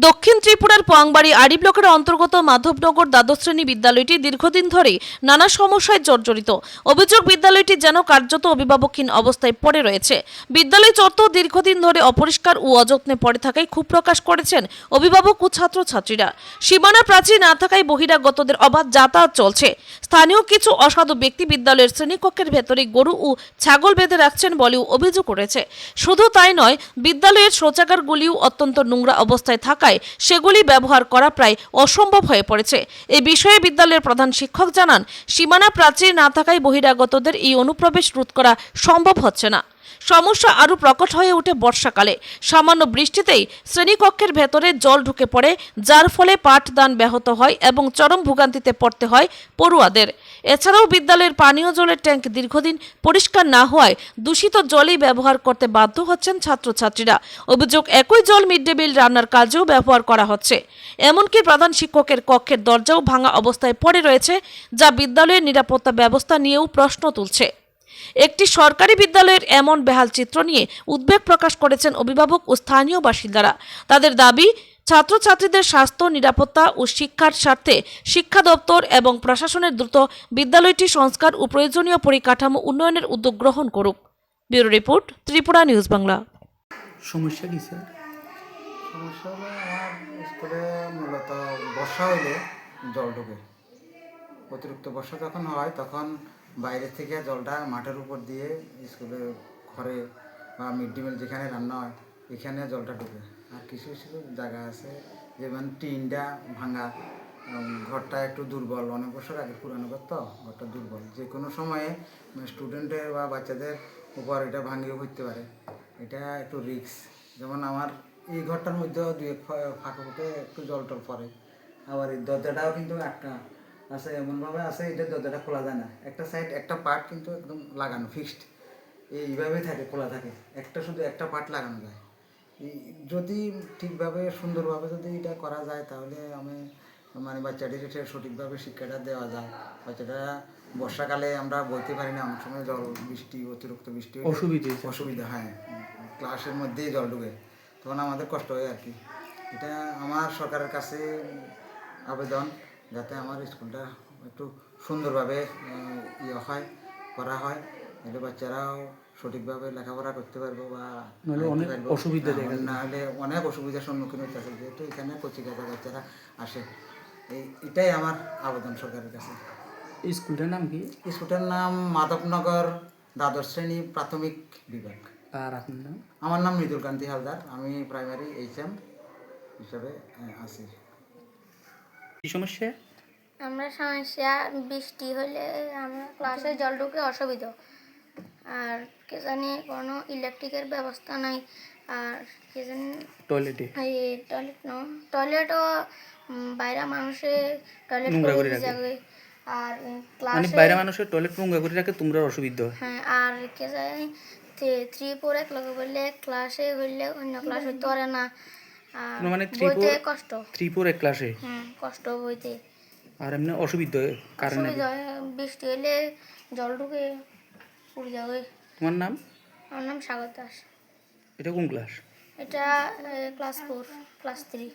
দক্ষিণ ত্রিপুরার পোয়াংবাড়ি আড়ি ব্লকের অন্তর্গত মাধবনগর দ্বাদশ শ্রেণী বিদ্যালয়টি দীর্ঘদিন ধরে নানা সমস্যায় জর্জরিত। অভিযোগ, বিদ্যালয়টি যেন কার্যত অভিভাবকহীন অবস্থায় পড়ে রয়েছে। বিদ্যালয় চত্বর দীর্ঘদিন ধরে অপরিষ্কার ও অযত্নে পড়ে থাকায় ক্ষোভ প্রকাশ করেছেন অভিভাবক ও ছাত্রছাত্রীরা। সীমানা প্রাচীর না থাকায় বহিরাগতদের অবাধ যাতায়াত চলছে। স্থানীয় কিছু অসাধু ব্যক্তি বিদ্যালয়ের শ্রেণীকক্ষের ভেতরে গরু ও ছাগল বেঁধে রাখছেন বলেও অভিযোগ করেছে। শুধু তাই নয়, বিদ্যালয়ের শৌচাগারগুলিও অত্যন্ত নোংরা অবস্থায় থাকায় সেগুলি ব্যবহার করা প্রায় অসম্ভব হয়ে পড়েছে। এই বিষয়ে বিদ্যালয়ের প্রধান শিক্ষক জানান, সীমানা প্রাচীর না থাকায় বহিরাগতদের এই অনুপ্রবেশ রোধ করা সম্ভব হচ্ছে না। সমস্যা আরও প্রকট হয়ে ওঠে বর্ষাকালে। সামান্য বৃষ্টিতেই শ্রেণীকক্ষের ভেতরে জল ঢুকে পড়ে, যার ফলে পাঠদান ব্যাহত হয় এবং চরম ভোগান্তিতে পড়তে হয় পড়ুয়াদের। এছাড়াও বিদ্যালয়ের পানীয় জলের ট্যাঙ্ক দীর্ঘদিন পরিষ্কার না হওয়ায় দূষিত জলই ব্যবহার করতে বাধ্য হচ্ছেন ছাত্রছাত্রীরা। অভিযোগ, একই জল মিড ডে মিল রান্নার কাজেও ব্যবহার করা হচ্ছে। এমনকি প্রধান শিক্ষকের কক্ষের দরজাও ভাঙা অবস্থায় পড়ে রয়েছে, যা বিদ্যালয়ের নিরাপত্তা ব্যবস্থা নিয়েও প্রশ্ন তুলছে। একটি সরকারি বিদ্যালয়ের এমন বেহাল চিত্র নিয়ে উদ্বেগ প্রকাশ করেছেন অভিভাবক ও স্থানীয় বাসিন্দারা। তাদের দাবি, ছাত্রছাত্রীদের স্বাস্থ্য, নিরাপত্তা ও শিক্ষার স্বার্থে শিক্ষা দপ্তর এবং প্রশাসনের দ্রুত বিদ্যালয়টি সংস্কার ও প্রয়োজনীয় পরিকাঠামো উন্নয়নের উদ্যোগ গ্রহণ করুক। Bureau report, Tripura news Bangla. সমস্যা কি স্যার? সমস্যা হলো আমার স্কুলে মূলত বর্ষা হইলে জল ঢোকে। অতিরিক্ত বর্ষা যখন হয় তখন বাইরে থেকে জলটা মাঠের উপর দিয়ে স্কুলে ঘরে বা মিড ডে মিল যেখানে রান্না হয় এখানে জলটা ঢোকে। আর কিছু কিছু জায়গা আছে যেমন টিনটা ভাঙা, ঘরটা একটু দুর্বল, অনেক বছর আগে পুরানো ঘর তো, ঘরটা দুর্বল, যে কোনো সময়ে স্টুডেন্টের বা বাচ্চাদের উপর এটা ভাঙিয়েও পড়তে পারে। এটা একটু রিস্ক। যেমন আমার এই ঘরটার মধ্যেও দুই এক ফাঁকে ফাঁকে একটু জল টল পড়ে। আবার এই দরজাটাও কিন্তু একটা আছে, এমনভাবে আছে এটা দরজাটা খোলা যায় না। একটা সাইড, একটা পার্ট কিন্তু একদম লাগানো ফিক্সড, এইভাবেই থাকে, খোলা থাকে। শুধু একটা পার্ট লাগানো যায়। যদি ঠিকভাবে সুন্দরভাবে যদি এটা করা যায় তাহলে আমি বাচ্চাটির সঠিকভাবে শিক্ষাটা দেওয়া যায়। বাচ্চাটা বর্ষাকালে আমরা বলতে পারি না, অনেক সময় জল বৃষ্টি, অতিরিক্ত বৃষ্টি অসুবিধা, হ্যাঁ, ক্লাসের মধ্যেই জল ঢুকে, তখন আমাদের কষ্ট হয় আর কি। এটা আমার সরকারের কাছে আবেদন, যাতে আমার স্কুলটা একটু সুন্দরভাবে করা হয়, এলে বাচ্চারাও সঠিকভাবে লেখাপড়া করতে পারবো বা অসুবিধা নাহলে অনেক অসুবিধার সম্মুখীন হতে হবে, যেহেতু এখানে কচিকাচা বাচ্চারা আসে। এটাই আমার আবেদন সরকারের কাছে। এই স্কুলটার নাম কি? স্কুলটার নাম মাধবনগর দ্বাদশ শ্রেণী প্রাথমিক বিভাগ। আর আপনার নাম? আমার নাম মৃদুল কান্তি হালদার, আমি প্রাইমারি HM হিসাবে আছি। কি সমস্যা? আমরা সমস্যা, বৃষ্টি হলে আমরা ক্লাসে জল ঢুকে অসুবিধা, আর কে জানি কোনো ইলেকট্রিকের ব্যবস্থা নাই, আর কে জানি টয়লেটও বাইরে মানুষের টয়লেট করে যাবে, আর ক্লাসে বাইরে মানুষের টয়লেট নোংরা করে রাখে, তোমরা অসুবিধা হয়। হ্যাঁ, আর কে জানি 3-4 এক লগে বললে ক্লাসে হইলে অন্য ক্লাস হইতে পারে না, আর বইতে কষ্ট। 3-4 এক ক্লাসে কষ্ট বইতে, আর এমনি অসুবিধা হয় কারণে। বৃষ্টি হলে জল ঢুকে পুড়ে যাবে। তোমার নাম? আমার নাম স্বাগত দাস। এটা কোন ক্লাস? এটা ক্লাস 4, ক্লাস 3।